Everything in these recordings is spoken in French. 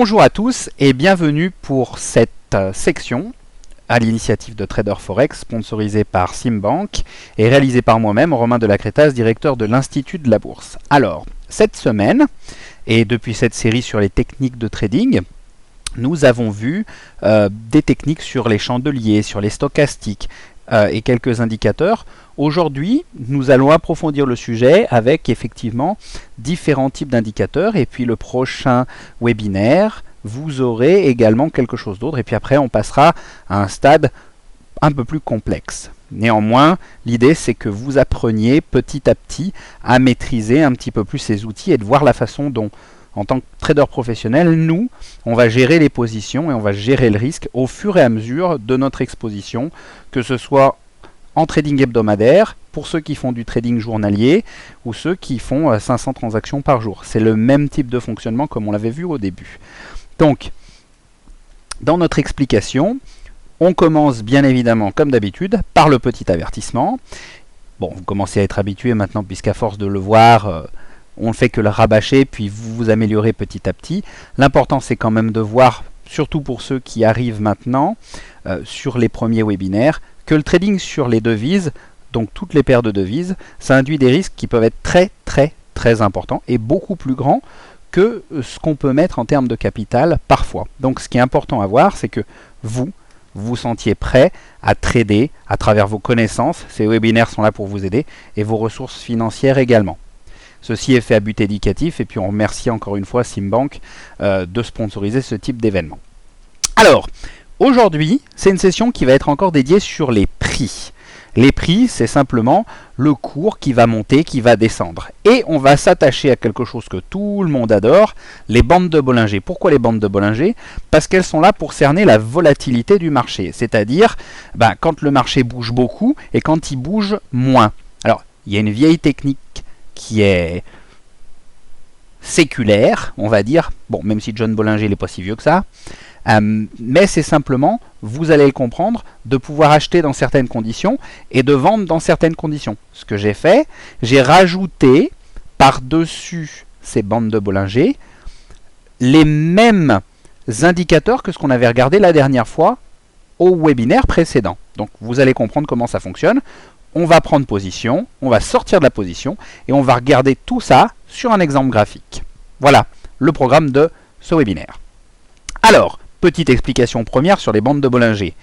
Bonjour à tous et bienvenue pour cette section à l'initiative de Trader Forex, sponsorisée par Simbank et réalisée par moi-même, Romain de la Crétasse, directeur de l'Institut de la Bourse. Alors, cette semaine, et depuis cette série sur les techniques de trading, nous avons vu des techniques sur les chandeliers, sur les stochastiques et quelques indicateurs. Aujourd'hui, nous allons approfondir le sujet avec effectivement différents types d'indicateurs. Et puis le prochain webinaire, vous aurez également quelque chose d'autre. Et puis après, on passera à un stade un peu plus complexe. Néanmoins, l'idée c'est que vous appreniez petit à petit à maîtriser un petit peu plus ces outils et de voir la façon dont, en tant que trader professionnel, nous, on va gérer les positions et on va gérer le risque au fur et à mesure de notre exposition, que ce soit en trading hebdomadaire, pour ceux qui font du trading journalier, ou ceux qui font 500 transactions par jour. C'est le même type de fonctionnement comme on l'avait vu au début. Donc, dans notre explication, on commence bien évidemment, comme d'habitude, par le petit avertissement. Bon, vous commencez à être habitué maintenant, puisqu'à force de le voir, on ne fait que le rabâcher, puis vous vous améliorez petit à petit. L'important, c'est quand même de voir, surtout pour ceux qui arrivent maintenant, sur les premiers webinaires, que le trading sur les devises, donc toutes les paires de devises, ça induit des risques qui peuvent être très importants et beaucoup plus grands que ce qu'on peut mettre en termes de capital parfois. Donc ce qui est important à voir, c'est que vous vous sentiez prêt à trader à travers vos connaissances. Ces webinaires sont là pour vous aider et vos ressources financières également. Ceci est fait à but éducatif et puis on remercie encore une fois Simbank de sponsoriser ce type d'événement. Alors, aujourd'hui, c'est une session qui va être encore dédiée sur les prix. Les prix, c'est simplement le cours qui va monter, qui va descendre. Et on va s'attacher à quelque chose que tout le monde adore, les bandes de Bollinger. Pourquoi les bandes de Bollinger? Parce qu'elles sont là pour cerner la volatilité du marché. C'est-à-dire, quand le marché bouge beaucoup et quand il bouge moins. Alors, il y a une vieille technique qui est séculaire, on va dire. Bon, même si John Bollinger n'est pas si vieux que ça. Mais c'est simplement, vous allez le comprendre, de pouvoir acheter dans certaines conditions et de vendre dans certaines conditions. Ce que j'ai fait, j'ai rajouté par-dessus ces bandes de Bollinger les mêmes indicateurs que ce qu'on avait regardé la dernière fois au webinaire précédent. Donc vous allez comprendre comment ça fonctionne. On va prendre position, on va sortir de la position et on va regarder tout ça sur un exemple graphique. Voilà le programme de ce webinaire. Alors, petite explication première sur les bandes de Bollinger.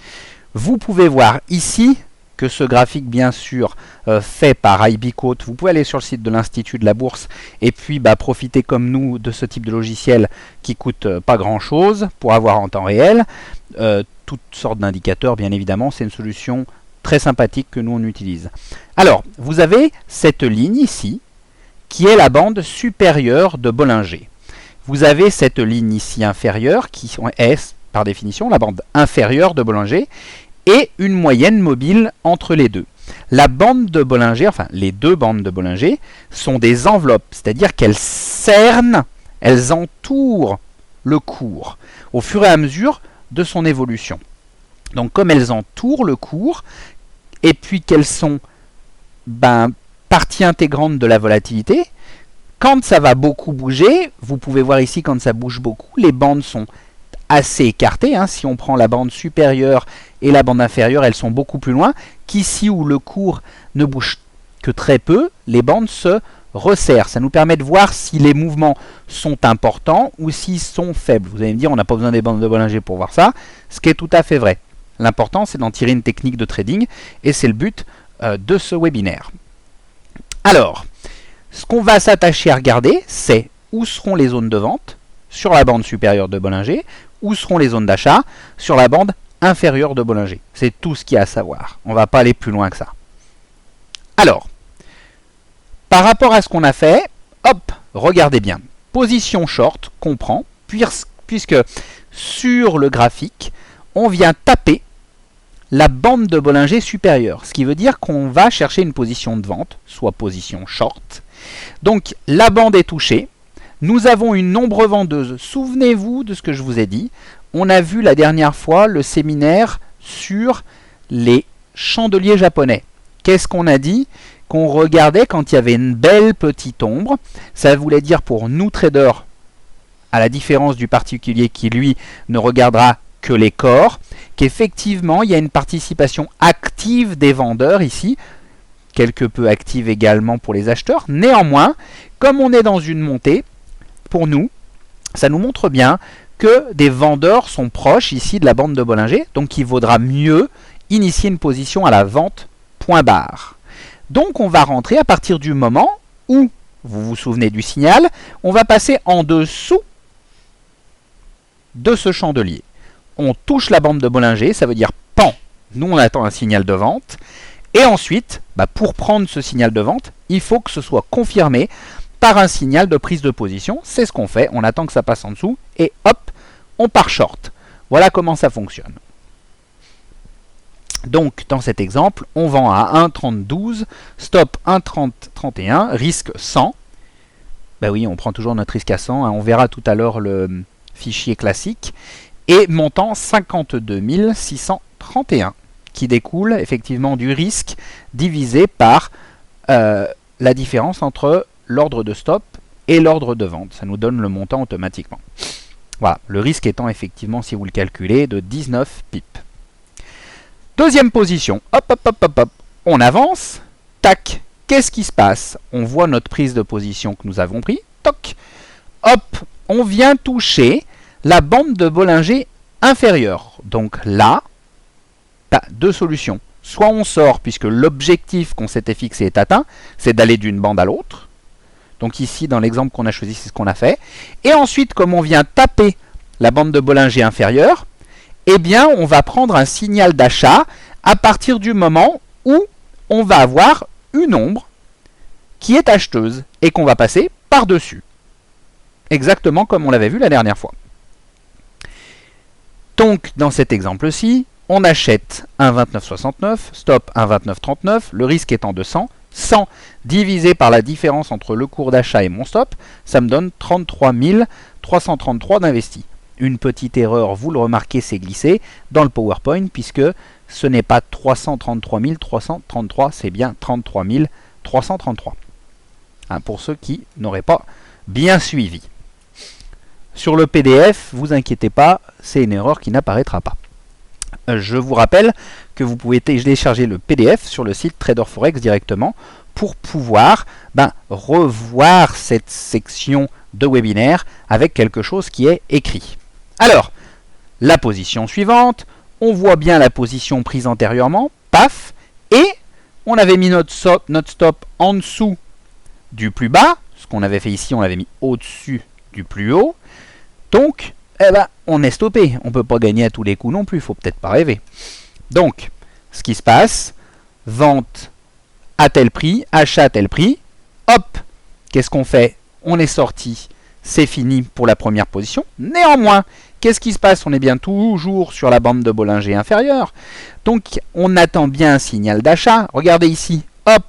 Vous pouvez voir ici que ce graphique, bien sûr, fait par IBCode. Vous pouvez aller sur le site de l'Institut de la Bourse et puis profiter comme nous de ce type de logiciel qui coûte pas grand-chose pour avoir en temps réel. Toutes sortes d'indicateurs, bien évidemment. C'est une solution très sympathique que nous on utilise. Alors, vous avez cette ligne ici qui est la bande supérieure de Bollinger. Vous avez cette ligne ici inférieure qui est, par définition, la bande inférieure de Bollinger et une moyenne mobile entre les deux. La bande de Bollinger, enfin les deux bandes de Bollinger, sont des enveloppes, c'est-à-dire qu'elles cernent, elles entourent le cours au fur et à mesure de son évolution. Donc comme elles entourent le cours et puis qu'elles sont partie intégrante de la volatilité, quand ça va beaucoup bouger, vous pouvez voir ici quand ça bouge beaucoup, les bandes sont assez écartées. Si on prend la bande supérieure et la bande inférieure, elles sont beaucoup plus loin. Qu'ici où le cours ne bouge que très peu, les bandes se resserrent. Ça nous permet de voir si les mouvements sont importants ou s'ils sont faibles. Vous allez me dire, on n'a pas besoin des bandes de Bollinger pour voir ça, ce qui est tout à fait vrai. L'important, c'est d'en tirer une technique de trading et c'est le but de ce webinaire. Alors, ce qu'on va s'attacher à regarder, c'est où seront les zones de vente sur la bande supérieure de Bollinger, où seront les zones d'achat sur la bande inférieure de Bollinger. C'est tout ce qu'il y a à savoir. On ne va pas aller plus loin que ça. Alors, par rapport à ce qu'on a fait, hop, regardez bien. Position short, comprend, puisque sur le graphique, on vient taper la bande de Bollinger supérieure. Ce qui veut dire qu'on va chercher une position de vente, soit position short. Donc la bande est touchée. Nous avons une ombre vendeuse. Souvenez-vous de ce que je vous ai dit. On a vu la dernière fois le séminaire sur les chandeliers japonais. Qu'est-ce qu'on a dit? Qu'on regardait quand il y avait une belle petite ombre. Ça voulait dire pour nous traders à la différence du particulier qui, lui, ne regardera que les corps, qu'effectivement, il y a une participation active des vendeurs ici, quelque peu active également pour les acheteurs. Néanmoins, comme on est dans une montée, pour nous, ça nous montre bien que des vendeurs sont proches ici de la bande de Bollinger, donc il vaudra mieux initier une position à la vente point barre. Donc on va rentrer à partir du moment où, vous vous souvenez du signal, on va passer en dessous de ce chandelier. On touche la bande de Bollinger, ça veut dire pan. Nous on attend un signal de vente. Et ensuite, pour prendre ce signal de vente, il faut que ce soit confirmé par un signal de prise de position. C'est ce qu'on fait, on attend que ça passe en dessous et hop, on part short. Voilà comment ça fonctionne. Donc dans cet exemple, on vend à 1,3012, stop 1,3031, risque 100. Oui, on prend toujours notre risque à 100, on verra tout à l'heure le fichier classique. Et montant 52 631, qui découle effectivement du risque divisé par la différence entre l'ordre de stop et l'ordre de vente. Ça nous donne le montant automatiquement. Voilà, le risque étant effectivement, si vous le calculez, de 19 pips. Deuxième position, hop, hop, hop, hop, hop, on avance, tac, qu'est-ce qui se passe? On voit notre prise de position que nous avons pris, toc, hop, on vient toucher la bande de Bollinger inférieure. Donc là, deux solutions. Soit on sort, puisque l'objectif qu'on s'était fixé est atteint, c'est d'aller d'une bande à l'autre. Donc ici, dans l'exemple qu'on a choisi, c'est ce qu'on a fait. Et ensuite, comme on vient taper la bande de Bollinger inférieure, eh bien, on va prendre un signal d'achat à partir du moment où on va avoir une ombre qui est acheteuse et qu'on va passer par-dessus. Exactement comme on l'avait vu la dernière fois. Donc, dans cet exemple-ci, on achète 1,2969, stop 1,2939, le risque étant de 100. 100 divisé par la différence entre le cours d'achat et mon stop, ça me donne 33 333 d'investis. Une petite erreur, vous le remarquez, c'est glissé dans le PowerPoint, puisque ce n'est pas 333 333, c'est bien 33 333. Pour ceux qui n'auraient pas bien suivi. Sur le PDF, vous inquiétez pas, c'est une erreur qui n'apparaîtra pas. Je vous rappelle que vous pouvez télécharger le PDF sur le site Trader Forex directement pour pouvoir revoir cette section de webinaire avec quelque chose qui est écrit. Alors, la position suivante, on voit bien la position prise antérieurement, paf, et on avait mis notre stop en dessous du plus bas, ce qu'on avait fait ici, on l'avait mis au-dessus du plus haut, donc on est stoppé, on ne peut pas gagner à tous les coups non plus, il ne faut peut-être pas rêver. Donc, ce qui se passe, vente à tel prix, achat à tel prix, hop, qu'est-ce qu'on fait? On est sorti, c'est fini pour la première position. Néanmoins, qu'est-ce qui se passe? On est bien toujours sur la bande de Bollinger inférieure. Donc, on attend bien un signal d'achat. Regardez ici, hop,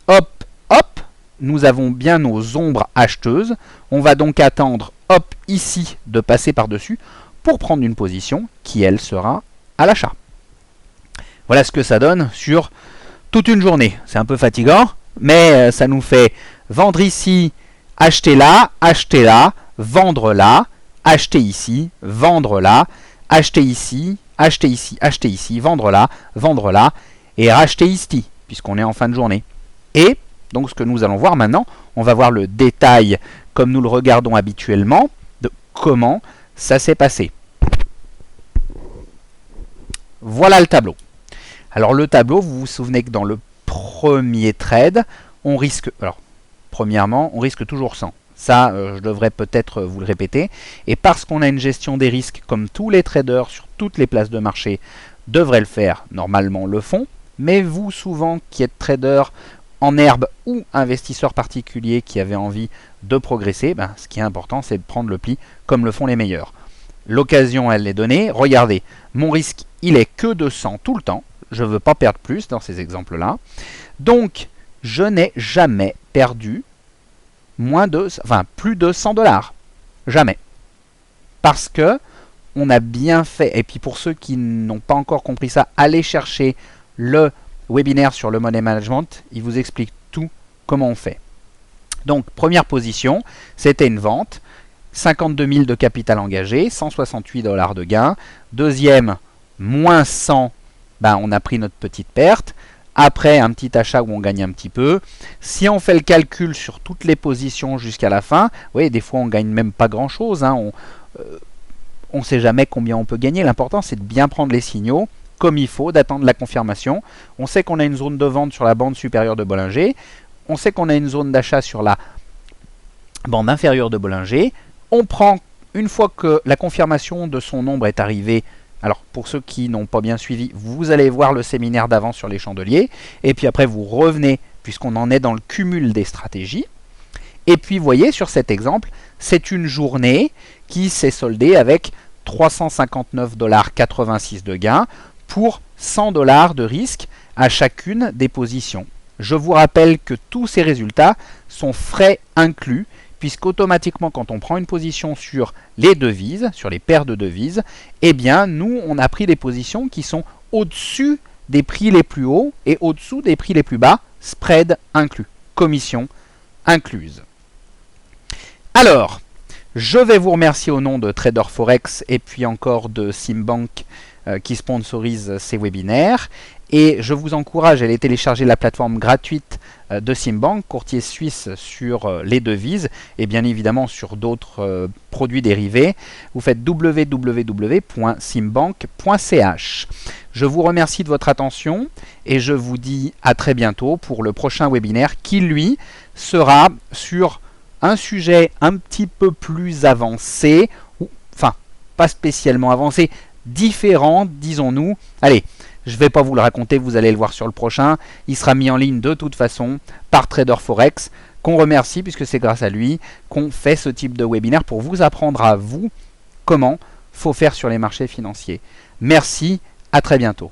hop, hop, nous avons bien nos ombres acheteuses. On va donc attendre, hop, ici, de passer par-dessus pour prendre une position qui, elle, sera à l'achat. Voilà ce que ça donne sur toute une journée. C'est un peu fatigant, mais ça nous fait vendre ici, acheter là, vendre là, acheter ici, vendre là, acheter ici, vendre là, et racheter ici, puisqu'on est en fin de journée. Et donc ce que nous allons voir maintenant, on va voir le détail, comme nous le regardons habituellement, de comment ça s'est passé. Voilà le tableau. Alors le tableau, vous vous souvenez que dans le premier trade, on risque, premièrement, on risque toujours 100. Ça, je devrais peut-être vous le répéter. Et parce qu'on a une gestion des risques, comme tous les traders sur toutes les places de marché devraient le faire, normalement le font. Mais vous, souvent, qui êtes trader en herbe ou investisseur particulier qui avez envie de progresser, ce qui est important, c'est de prendre le pli comme le font les meilleurs. L'occasion, elle est donnée. Regardez, mon risque, il est que de 100 tout le temps. Je ne veux pas perdre plus dans ces exemples-là. Donc, je n'ai jamais perdu plus de 100 $. Jamais. Parce que on a bien fait. Et puis pour ceux qui n'ont pas encore compris ça, allez chercher le webinaire sur le money management. Il vous explique tout comment on fait. Donc, première position, c'était une vente. 52 000 de capital engagé, 168 $ de gain. Deuxième, moins 100, ben on a pris notre petite perte. Après, un petit achat où on gagne un petit peu. Si on fait le calcul sur toutes les positions jusqu'à la fin, vous voyez, des fois on gagne même pas grand-chose. On ne sait jamais combien on peut gagner. L'important, c'est de bien prendre les signaux comme il faut, d'attendre la confirmation. On sait qu'on a une zone de vente sur la bande supérieure de Bollinger. On sait qu'on a une zone d'achat sur la bande inférieure de Bollinger. On prend, une fois que la confirmation de son nombre est arrivée, alors pour ceux qui n'ont pas bien suivi, vous allez voir le séminaire d'avant sur les chandeliers, et puis après vous revenez, puisqu'on en est dans le cumul des stratégies. Et puis vous voyez sur cet exemple, c'est une journée qui s'est soldée avec 359,86 $ de gain pour 100 $ de risque à chacune des positions. Je vous rappelle que tous ces résultats sont frais inclus, puisqu'automatiquement, quand on prend une position sur les devises, sur les paires de devises, eh bien, nous, on a pris des positions qui sont au-dessus des prix les plus hauts et au-dessous des prix les plus bas, spread inclus, commission incluse. Alors, je vais vous remercier au nom de Trader Forex et puis encore de Simbank qui sponsorise ces webinaires. Et je vous encourage à aller télécharger la plateforme gratuite de Simbank, courtier suisse sur les devises et bien évidemment sur d'autres produits dérivés. Vous faites www.simbank.ch. Je vous remercie de votre attention et je vous dis à très bientôt pour le prochain webinaire qui, lui, sera sur un sujet un petit peu plus avancé, ou, enfin, pas spécialement avancé, différent, disons-nous. Allez, je ne vais pas vous le raconter, vous allez le voir sur le prochain. Il sera mis en ligne de toute façon par Trader Forex, qu'on remercie puisque c'est grâce à lui qu'on fait ce type de webinaire pour vous apprendre à vous comment faut faire sur les marchés financiers. Merci, à très bientôt.